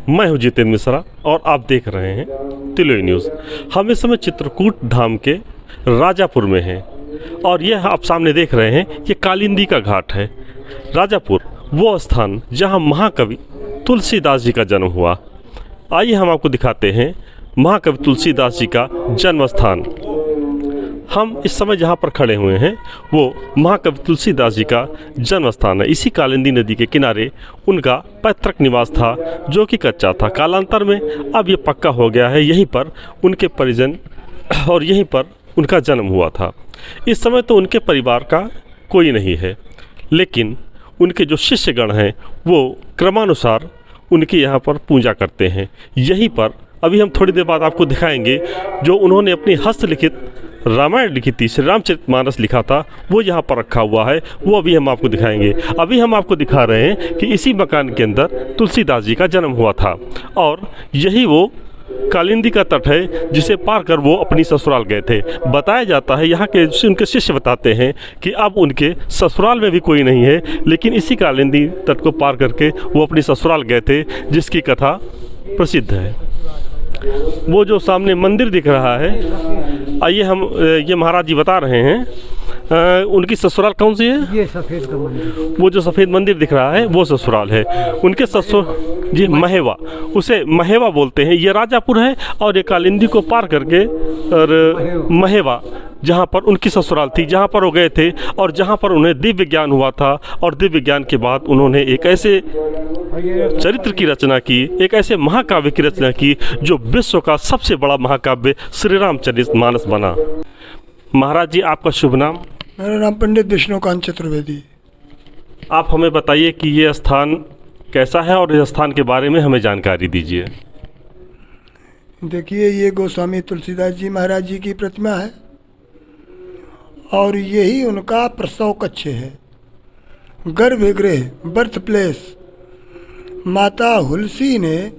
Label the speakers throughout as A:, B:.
A: मैं हूं जितेंद्र मिश्रा और आप देख रहे हैं तिलोई न्यूज़। हम इस समय चित्रकूट धाम के राजापुर में हैं और यह आप सामने देख रहे हैं ये कालिंदी का घाट है। राजापुर वो स्थान जहां महाकवि तुलसीदास जी का जन्म हुआ। आइए हम आपको दिखाते हैं महाकवि तुलसीदास जी का जन्म स्थान। हम इस समय जहाँ पर खड़े हुए हैं वो महाकवि तुलसीदास जी का जन्म स्थान है। इसी कालिंदी नदी के किनारे उनका पैतृक निवास था जो कि कच्चा था। कालांतर में अब ये पक्का हो गया है। यहीं पर उनके परिजन और यहीं पर उनका जन्म हुआ था। इस समय तो उनके परिवार का कोई नहीं है, लेकिन उनके जो शिष्यगण हैं वो क्रमानुसार उनके यहाँ पर पूजा करते हैं। यहीं पर अभी हम थोड़ी देर बाद आपको दिखाएंगे जो उन्होंने अपनी हस्तलिखित रामायण लिखी थी, श्री रामचरितमानस लिखा था, वो यहाँ पर रखा हुआ है। वो अभी हम आपको दिखाएंगे। अभी हम आपको दिखा रहे हैं कि इसी मकान के अंदर तुलसीदास जी का जन्म हुआ था और यही वो कालिंदी का तट है जिसे पार कर वो अपनी ससुराल गए थे। बताया जाता है, यहाँ के उनके शिष्य बताते हैं कि अब उनके ससुराल में भी कोई नहीं है, लेकिन इसी कालिंदी तट को पार करके वो अपनी ससुराल गए थे, जिसकी कथा प्रसिद्ध है। वो जो सामने मंदिर दिख रहा है, आइए हम ये महाराज जी बता रहे हैं उनकी ससुराल कौन सी है?
B: ये सफ़ेद का मंदिर।
A: वो जो सफ़ेद मंदिर दिख रहा है वो ससुराल है उनके ससुर जी। महेवा, उसे महेवा बोलते हैं। ये राजापुर है और ये कालिंदी को पार करके और महेवा जहाँ पर उनकी ससुराल थी, जहाँ पर वो गए थे और जहाँ पर उन्हें दिव्य ज्ञान हुआ था। और दिव्य ज्ञान के बाद उन्होंने एक ऐसे चरित्र की रचना की, एक ऐसे महाकाव्य की रचना की जो विश्व का सबसे बड़ा महाकाव्य श्री रामचरितमानस बना। महाराज जी, आपका शुभ नाम?
B: मेरा नाम पंडित विष्णुकांत चतुर्वेदी।
A: आप हमें बताइए कि ये स्थान कैसा है और इस स्थान के बारे में हमें जानकारी दीजिए।
B: देखिए, ये गोस्वामी तुलसीदास जी महाराज जी की प्रतिमा है और यही उनका प्रसव कक्ष है, गर्भगृह, बर्थ प्लेस। माता हुलसी ने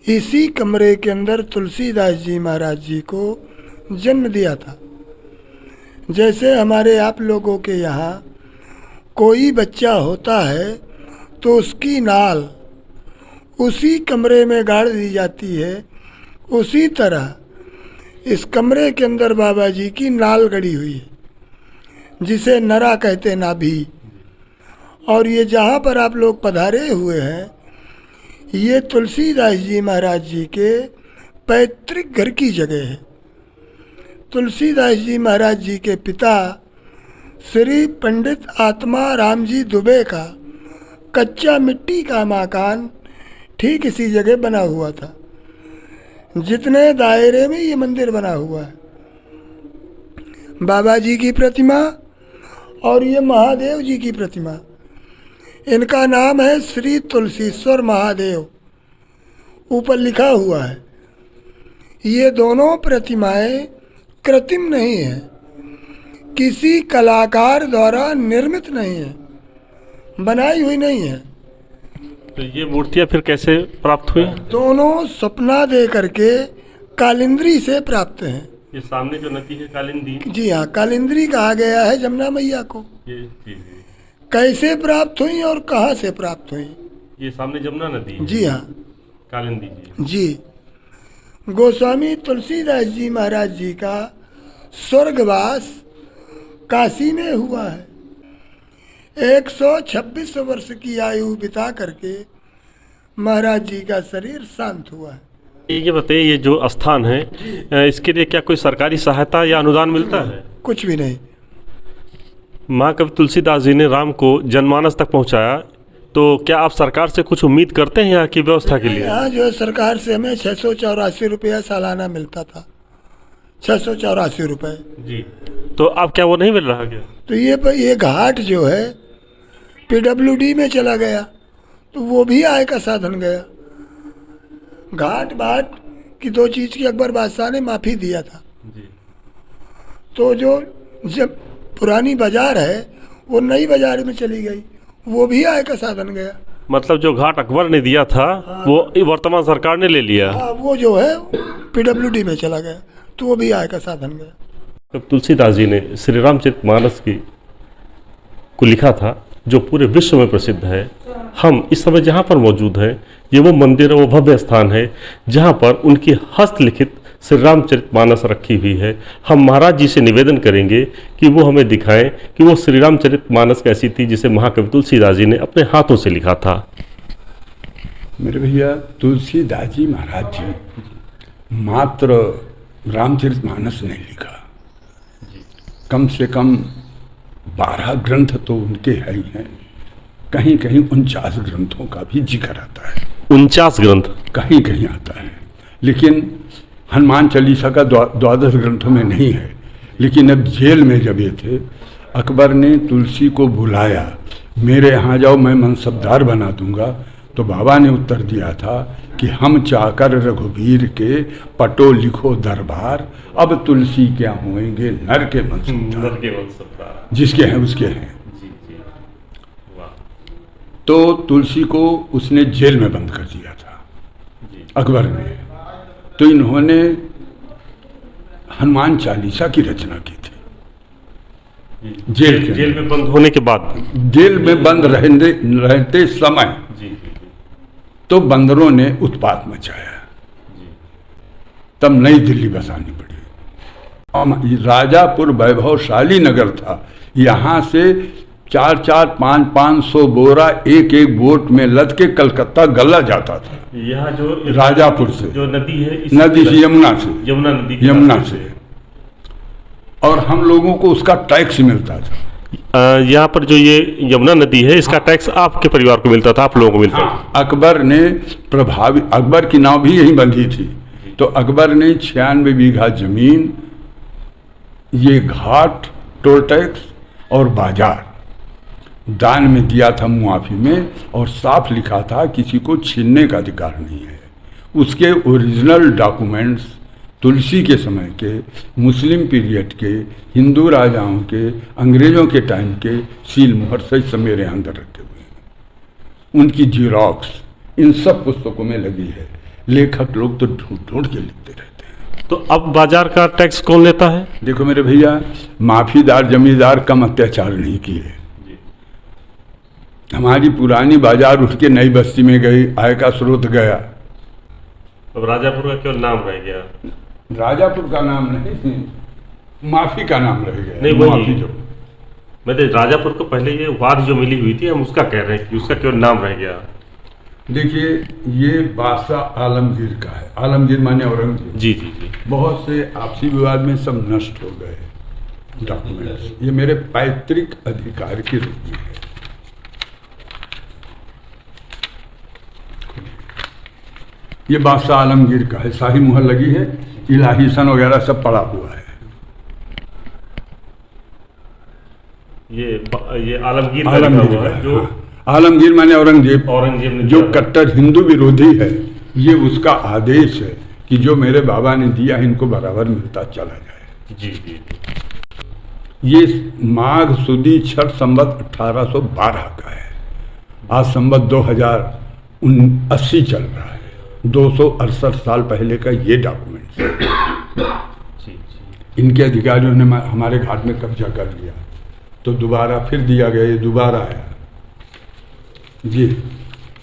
B: इसी कमरे के अंदर तुलसीदास जी महाराज जी को जन्म दिया था। जैसे हमारे आप लोगों के यहाँ कोई बच्चा होता है तो उसकी नाल उसी कमरे में गाड़ दी जाती है, उसी तरह इस कमरे के अंदर बाबा जी की नाल गड़ी हुई है, जिसे नरा कहते नाभि। और ये जहाँ पर आप लोग पधारे हुए हैं, ये तुलसीदास जी महाराज जी के पैतृक घर की जगह है। तुलसीदास जी महाराज जी के पिता श्री पंडित आत्मा राम जी दुबे का कच्चा मिट्टी का मकान ठीक इसी जगह बना हुआ था, जितने दायरे में ये मंदिर बना हुआ है। बाबा जी की प्रतिमा और ये महादेव जी की प्रतिमा, इनका नाम है श्री तुलसीश्वर महादेव, ऊपर लिखा हुआ है। ये दोनों प्रतिमाएं कृत्रिम नहीं है, किसी कलाकार द्वारा निर्मित नहीं है, बनाई हुई नहीं है।
A: तो ये मूर्तियाँ फिर कैसे प्राप्त हुई?
B: दोनों सपना दे करके कालिंदी से प्राप्त हैं।
A: ये सामने जो नदी है कालिंदी,
B: जी हाँ, कालिंदी कहा गया है जमुना मैया को।
A: ये
B: कैसे प्राप्त हुई और कहाँ से प्राप्त हुई?
A: ये सामने जमुना नदी है।
B: जी हाँ,
A: कालिंदी जी।
B: जी। गोस्वामी तुलसीदास जी महाराज जी का स्वर्गवास काशी में हुआ है। 126 वर्ष की आयु बिता करके महाराज जी का शरीर शांत हुआ है।
A: ये बताइए, ये जो स्थान है इसके लिए क्या कोई सरकारी सहायता या अनुदान मिलता है?
B: कुछ भी नहीं।
A: महाकवि तुलसीदास जी ने राम को जनमानस तक पहुंचाया, तो क्या आप सरकार से कुछ उम्मीद करते हैं यहाँ की व्यवस्था के लिए?
B: यहाँ जो है सरकार से हमें 684 रुपया सालाना मिलता था, 684 रुपये
A: जी। तो अब क्या वो नहीं मिल रहा क्या?
B: तो ये घाट जो है PWD में चला गया, तो वो भी आय का साधन गया। घाट बाट की दो चीज़ की अकबर बादशाह ने माफ़ी दिया था
A: जी।
B: तो जो जब पुरानी बाजार है वो नई बाजार में चली गई, वो भी आय का साधन गया।
A: मतलब जो घाट अकबर ने दिया था वो वर्तमान सरकार ने ले लिया।
B: हाँ, वो जो है PWD में चला गया, तो वो भी आय का साधन गया।
A: तब तुलसीदास जी ने श्री रामचरितमानस को लिखा था, जो पूरे विश्व में प्रसिद्ध है। हम इस समय जहाँ पर मौजूद हैं, ये वो मंदिर वो भव्य स्थान है जहाँ पर उनकी हस्तलिखित श्री रामचरितमानस रखी हुई है। हम महाराज जी से निवेदन करेंगे कि वो हमें दिखाएं कि वो श्री रामचरितमानस कैसी थी जिसे महाकवि तुलसीदास जी ने अपने हाथों से लिखा था।
C: मेरे भैया तुलसीदास जी महाराज जी मात्र रामचरितमानस नहीं लिखा, कम से कम 12 ग्रंथ तो उनके है ही हैं। कहीं कहीं 49 ग्रंथों का भी जिक्र आता है।
A: 49 ग्रंथ
C: कहीं कहीं आता है, लेकिन हनुमान चालीसा का 12 ग्रंथों में नहीं है। लेकिन अब जेल में जब ये थे, अकबर ने तुलसी को बुलाया, मेरे यहाँ जाओ मैं मनसबदार बना दूंगा। तो बाबा ने उत्तर दिया था कि हम चाकर रघुवीर के पटो लिखो दरबार, अब तुलसी क्या होएंगे नर के मनसबदार, जिसके हैं उसके हैं। तो तुलसी को उसने जेल में बंद कर दिया था अकबर ने। तो इन्होंने हनुमान चालीसा की रचना की थी जेल
A: में बंद होने के बाद,
C: जेल में बंद रहते समय तो बंदरों ने उत्पात मचाया, तब नई दिल्ली बसानी पड़ी। राजापुर वैभवशाली नगर था, यहाँ से 400-500 बोरा एक एक बोट में लद के कलकत्ता गला जाता था।
A: यहाँ जो
C: राजापुर से
A: जो नदी है,
C: नदी से यमुना से, और हम लोगों को उसका टैक्स मिलता था।
A: यहाँ पर जो ये यमुना नदी है, इसका टैक्स आपके परिवार को मिलता था, आप लोगों को मिलता था।
C: अकबर ने अकबर की नाव भी यहीं बंधी थी, तो अकबर ने 96 बीघा जमीन, ये घाट, टोल टैक्स और बाजार दान में दिया था मुआफी में, और साफ लिखा था किसी को छीनने का अधिकार नहीं है। उसके ओरिजिनल डॉक्यूमेंट्स तुलसी के समय के, मुस्लिम पीरियड के, हिंदू राजाओं के, अंग्रेजों के टाइम के सील मुहर सहित सब मेरे अंदर रखे हुए हैं। उनकी जीरोक्स इन सब पुस्तकों में लगी है। लेखक लोग तो ढूंढ ढूंढ के लिखते रहते हैं।
A: तो अब बाजार का टैक्स कौन लेता है?
C: देखो मेरे भैया, माफीदार जमींदार कम अत्याचार नहीं किए। हमारी पुरानी बाजार उठ के नई बस्ती में गई, आय का स्रोत गया।
A: अब राजापुर का केवल नाम रह गया।
C: राजापुर का नाम नहीं, माफी का नाम रह गया।
A: नहीं,
C: माफी जो
A: मैं राजापुर को पहले ये वाद जो मिली हुई थी, हम उसका कह रहे हैं कि उसका केवल नाम रह गया।
C: देखिए, ये बादशाह आलमगीर का है। आलमगीर माने औरंगजेब।
A: जी जी जी।
C: बहुत से आपसी विवाद में सब नष्ट हो गए डॉक्यूमेंट्स। ये मेरे पैतृक अधिकार की रूप में है। ये बादशाह आलमगीर का है, शाही मुहर लगी है, इलाही सन वगैरह सब पड़ा हुआ है।
A: ये आलमगीर
C: का है,
A: जो
C: आलमगीर माने औरंगजेब
A: ने
C: जो कट्टर हिंदू विरोधी है। ये उसका आदेश है कि जो मेरे बाबा ने दिया इनको बराबर मिलता चला जाए।
A: जी जी।
C: ये माघ सुदी छठ संवत 1812 का है। आज संवत 2080 चल रहा है। 268 साल पहले का ये डॉक्यूमेंट है। इनके अधिकारियों ने हमारे घाट में कब्जा कर लिया, तो दोबारा फिर दिया गया। ये दोबारा आया जी।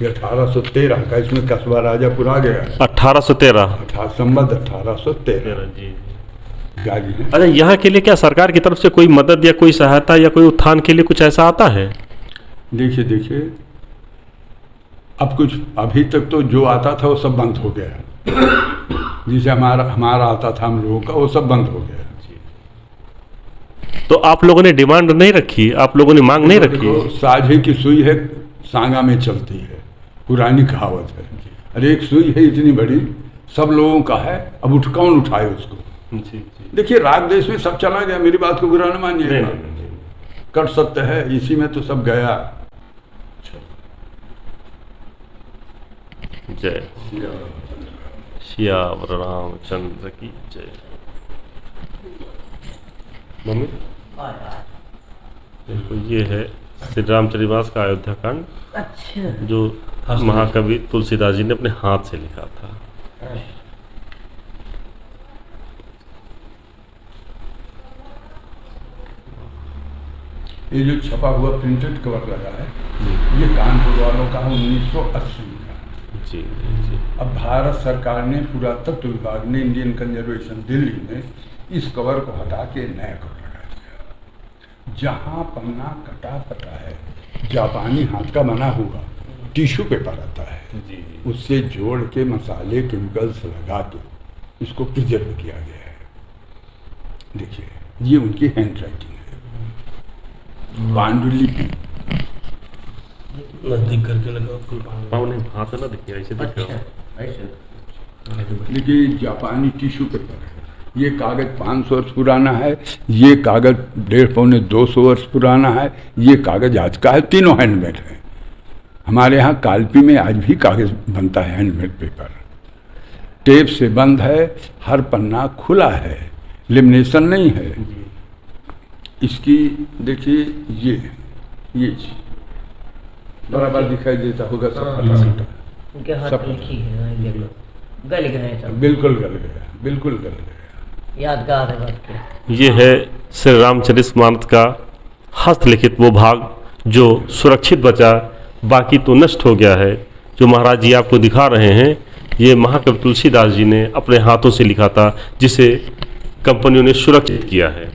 C: ये 1813 का, इसमें कस्बा राजापुर आ गया।
A: 1813
C: संवत 1813
A: जी।
C: गाड़ी है।
A: अच्छा, यहाँ के लिए क्या सरकार की तरफ से कोई मदद या कोई सहायता या कोई उत्थान के लिए कुछ ऐसा आता है?
C: देखिए, अब कुछ अभी तक तो जो आता था वो सब बंद हो गया। जिसे हमारा आता था हम लोगों का, वो सब बंद हो गया।
A: तो आप लोगों ने डिमांड नहीं रखी, आप लोगों ने मांग नहीं रखी?
C: साझे की सुई है, सांगा में चलती है, पुरानी कहावत है। अरे एक सुई है इतनी बड़ी, सब लोगों का है, अब कौन उठाए उसको? देखिए, राग देश में सब चला गया। मेरी बात को बुरा न मानिए, कर सकते हैं, इसी में तो सब गया।
A: जय श्याम रामचंद्र की जय। मम्मी देखो, ये है श्री रामचरितमानस का अयोध्या कांड। अच्छा। जो महाकवि तुलसीदास जी ने अपने हाथ से लिखा था।
C: ये जो छपा हुआ प्रिंटेड कवर लगा है, ये कानपुर वालों का 1980 का।
A: जी जी।
C: अब भारत सरकार ने, पुरातत्व विभाग ने, इंडियन कंजर्वेशन दिल्ली ने इस कवर को हटा के नया कवर लगा दिया। जहाँ पन्ना कटा फटा है, जापानी हाथ का बना हुआ टिश्यू पेपर आता है,
A: जी
C: उससे जोड़ के मसाले केमिकल्स लगा के इसको प्रिजर्व किया गया है। देखिए, ये उनकी हैंड राइटिंग है, पांडुलिपि।
D: नजदीक करके लगा
A: पाँव नहीं, हाथ ना देखिए, ऐसे देखिए।
C: देखिए, जापानी टिश्यू पेपर है। ये कागज 500 वर्ष पुराना है, ये कागज 150-200 वर्ष पुराना है, ये कागज आज का है, तीनों हैंडमेड है। हमारे यहाँ कालपी में आज भी कागज बनता है, हैंडमेड पेपर। टेप से बंद है, हर पन्ना खुला है, लेमिनेशन नहीं है। इसकी देखिए, ये बराबर दिखाई देता होगा, सब फटा
D: उनके हाथ
C: सब
D: में लिखी है, देख लो, गल गए सब,
C: बिल्कुल गल गया, बिल्कुल गल गया।
D: यादगार है बात की।
A: ये है श्री रामचरितमानस का हस्तलिखित वो भाग जो सुरक्षित बचा, बाकी तो नष्ट हो गया है। जो महाराज जी आपको दिखा रहे हैं, ये महाकवि तुलसीदास जी ने अपने हाथों से लिखा था, जिसे कंपनियों ने सुरक्षित किया है।